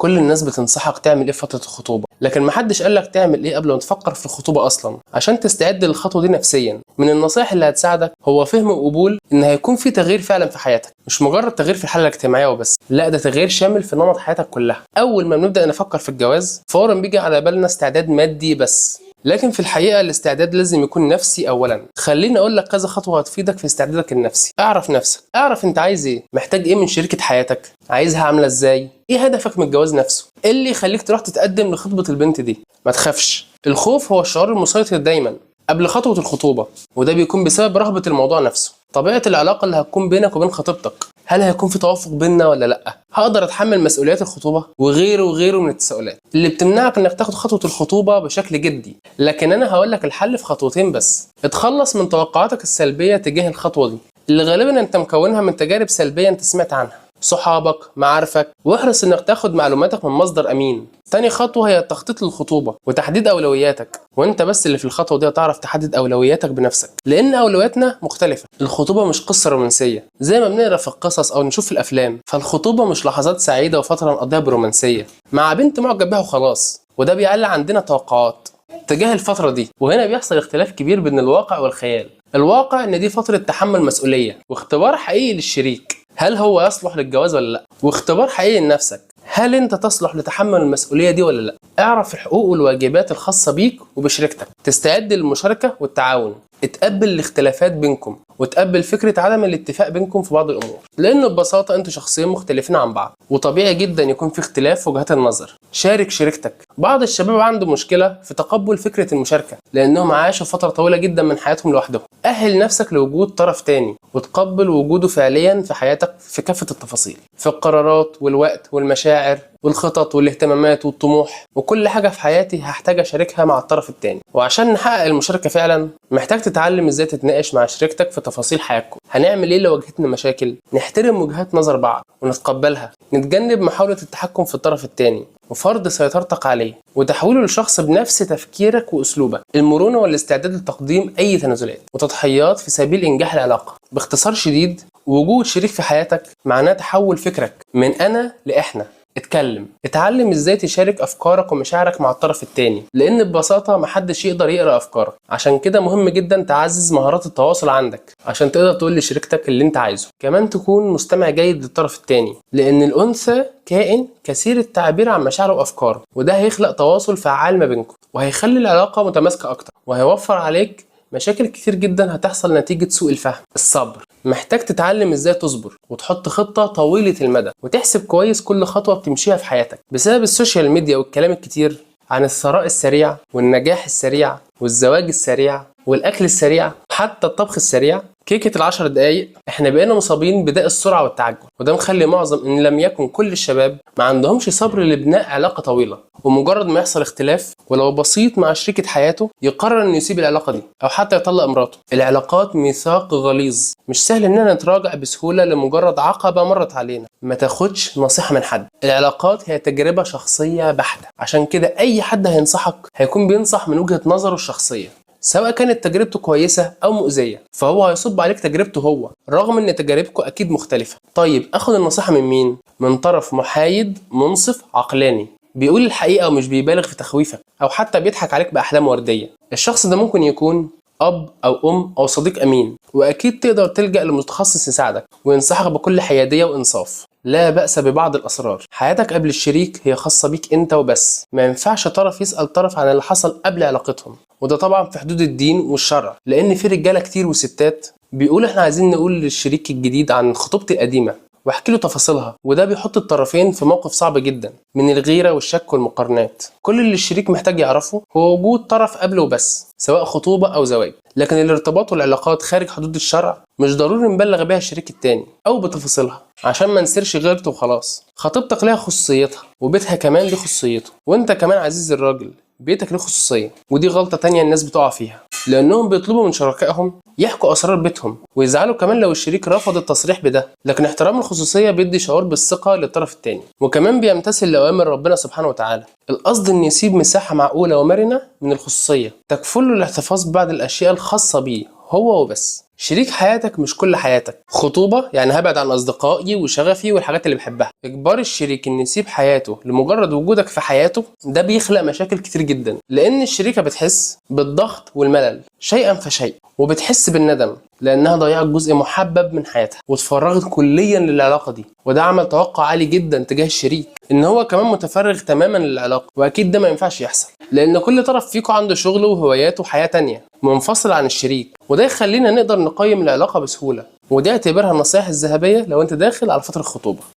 كل الناس بتنصحك تعمل ايه في فترة الخطوبة، لكن محدش قالك تعمل ايه قبل ما تفكر في الخطوبة اصلا عشان تستعد للخطوة دي نفسيا. من النصائح اللي هتساعدك هو فهم وقبول ان هيكون في تغيير فعلا في حياتك، مش مجرد تغيير في الحالة الاجتماعية وبس، لا ده تغيير شامل في نمط حياتك كلها. اول ما بنبدأ نفكر في الجواز فورا بيجي على بالنا استعداد مادي بس، لكن في الحقيقة الاستعداد لازم يكون نفسي أولا. خليني أقول لك كذا خطوة هتفيدك في استعدادك النفسي. اعرف نفسك، اعرف أنت عايز إيه، محتاج إيه من شريكة حياتك، عايزها عاملة إزاي، إيه هدفك من الجواز نفسه، إيه اللي يخليك تروح تتقدم لخطبة البنت دي. ما تخافش، الخوف هو الشعور المسيطر دايما قبل خطوة الخطوبة، وده بيكون بسبب رهبة الموضوع نفسه. طبيعة العلاقة اللي هتكون بينك وبين خطيبتك، هل هيكون في توافق بيننا ولا لا؟ هقدر اتحمل مسؤوليات الخطوبة وغيره وغيره من التساؤلات اللي بتمنعك انك تاخد خطوة الخطوبة بشكل جدي. لكن انا هقول لك الحل في خطوتين بس. اتخلص من توقعاتك السلبية تجاه الخطوة دي اللي غالبا انت مكونها من تجارب سلبية انت سمعت عنها، صحابك، معارفك، واحرص انك تاخد معلوماتك من مصدر امين. تاني خطوة هي التخطيط للخطوبة وتحديد اولوياتك، وانت بس اللي في الخطوة دي هتعرف تحدد اولوياتك بنفسك، لان اولوياتنا مختلفة. الخطوبة مش قصة رومانسية زي ما بنقرا في القصص او نشوف في الافلام، فالخطوبة مش لحظات سعيدة وفترة نقضيها برومانسية مع بنت معجب بها وخلاص، وده بيعلي عندنا توقعات تجاه الفترة دي. وهنا بيحصل اختلاف كبير بين الواقع والخيال. الواقع ان دي فترة تحمل مسؤولية واختبار حقيقي للشريك، هل هو يصلح للجواز ولا لا، واختبار حقيقي لنفسك، هل انت تصلح لتحمل المسؤولية دي ولا لا. اعرف الحقوق والواجبات الخاصة بيك وبشريكتك، تستعد للمشاركة والتعاون، اتقبل الاختلافات بينكم وتقبل فكرة عدم الاتفاق بينكم في بعض الامور، لان ببساطة انتوا شخصين مختلفين عن بعض وطبيعي جدا يكون في اختلاف في وجهات النظر. شارك شريكتك. بعض الشباب عنده مشكلة في تقبل فكرة المشاركة لانهم عاشوا فترة طويلة جدا من حياتهم لوحدهم. اهل نفسك لوجود طرف تاني وتقبل وجوده فعليا في حياتك في كافة التفاصيل، في القرارات والوقت والمشاعر والخطط والاهتمامات والطموح، وكل حاجة في حياتي هحتاج أشاركها مع الطرف التاني. وعشان نحقق المشاركة فعلا محتاج تتعلم ازاي تتناقش مع شريكتك في تفاصيل حياتكم. هنعمل ايه لو واجهتنا مشاكل؟ نحترم وجهات نظر بعض ونتقبلها، نتجنب محاولة التحكم في الطرف التاني وفرض سيطرتك عليه وتحويله لشخص بنفس تفكيرك وأسلوبك. المرونة والاستعداد لتقديم أي تنازلات وتضحيات في سبيل إنجاح العلاقة. باختصار شديد، وجود شريك في حياتك معناه تحول فكرك من أنا لإحنا. اتكلم، اتعلم ازاي تشارك افكارك ومشاعرك مع الطرف التاني، لان ببساطة محدش يقدر يقرأ افكارك. عشان كده مهم جدا تعزز مهارات التواصل عندك عشان تقدر تقول لشريكتك اللي انت عايزه. كمان تكون مستمع جيد للطرف التاني، لان الانثى كائن كثير التعبير عن مشاعره وافكاره، وده هيخلق تواصل فعال ما بينكم وهيخلي العلاقة متماسكة اكتر وهيوفر عليك مشاكل كتير جدا هتحصل نتيجة سوء الفهم. الصبر، محتاج تتعلم ازاي تصبر وتحط خطة طويلة المدى وتحسب كويس كل خطوة بتمشيها في حياتك. بسبب السوشيال ميديا والكلام الكتير عن الثراء السريع والنجاح السريع والزواج السريع والأكل السريع حتى الطبخ السريع، كيكة ال10 دقايق، احنا بقينا مصابين بداء السرعة والتعجل، وده مخلي معظم ان لم يكن كل الشباب ما عندهمش صبر لبناء علاقة طويلة، ومجرد ما يحصل اختلاف ولو بسيط مع شريكة حياته يقرر انه يسيب العلاقة دي او حتى يطلق مراته. العلاقات ميثاق غليظ، مش سهل اننا نتراجع بسهولة لمجرد عقبة مرت علينا. ما تاخدش نصيحة من حد، العلاقات هي تجربة شخصية بحتة، عشان كده اي حد هينصحك هيكون بينصح من وجهة نظره الشخصية، سواء كانت تجربته كويسة أو مؤذية فهو هيصب عليك تجربته هو، رغم إن تجاربكم أكيد مختلفة. طيب أخد النصيحة من مين؟ من طرف محايد منصف عقلاني بيقول الحقيقة ومش بيبالغ في تخويفك أو حتى بيضحك عليك بأحلام وردية. الشخص ده ممكن يكون أب أو أم أو صديق أمين، وأكيد تقدر تلجأ لمتخصص يساعدك وينصحك بكل حيادية وإنصاف. لا بأس ببعض الأسرار، حياتك قبل الشريك هي خاصة بيك أنت وبس، ما ينفعش طرف يسأل طرف عن اللي حصل قبل علاقتهم، وده طبعا في حدود الدين والشرع، لأن في رجالة كتير وستات بيقول احنا عايزين نقول للشريك الجديد عن خطوبتي القديمة واحكي له تفاصيلها، وده بيحط الطرفين في موقف صعب جدا من الغيرة والشك والمقارنات. كل اللي الشريك محتاج يعرفه هو وجود طرف قبله وبس، سواء خطوبة أو زواج. لكن الارتباط والعلاقات خارج حدود الشرع مش ضروري نبلغ بيها الشريك التاني أو بتفاصيلها عشان ما نسيرش غيرته وخلاص. خطيبتك لها خصوصيتها وبيتها كمان ليه خصوصيته، وانت كمان عزيز الراجل بيتك له خصوصية، ودي غلطة تانية الناس بتقع فيها لأنهم بيطلبوا من شركائهم يحكوا أسرار بيتهم ويزعلوا كمان لو الشريك رفض التصريح بده. لكن احترام الخصوصية بيدي شعور بالثقة للطرف التاني، وكمان بيمتثل لأوامر ربنا سبحانه وتعالى. القصد إن يسيب مساحة معقولة ومرنة من الخصوصية تكفل له الاحتفاظ ببعض الأشياء الخاصة بيه هو وبس. شريك حياتك مش كل حياتك. خطوبة يعني هبعد عن أصدقائي وشغفي والحاجات اللي بحبها. إجبار الشريك إن يسيب حياته لمجرد وجودك في حياته ده بيخلق مشاكل كتير جدا، لأن الشريكة بتحس بالضغط والملل شيئا فشيء، وبتحس بالندم لأنها ضيعت جزء محبب من حياتها واتفرغت كليا للعلاقة دي، وده عمل توقع عالي جدا تجاه الشريك إن هو كمان متفرغ تماما للعلاقة، وأكيد ده ما ينفعش يحصل، لأن كل طرف فيكم عنده شغله وهواياته وحياة تانية منفصل عن الشريك، وده يخلينا نقدر نقيم العلاقة بسهولة. ودي اعتبرها النصائح الذهبية لو انت داخل على فترة خطوبة.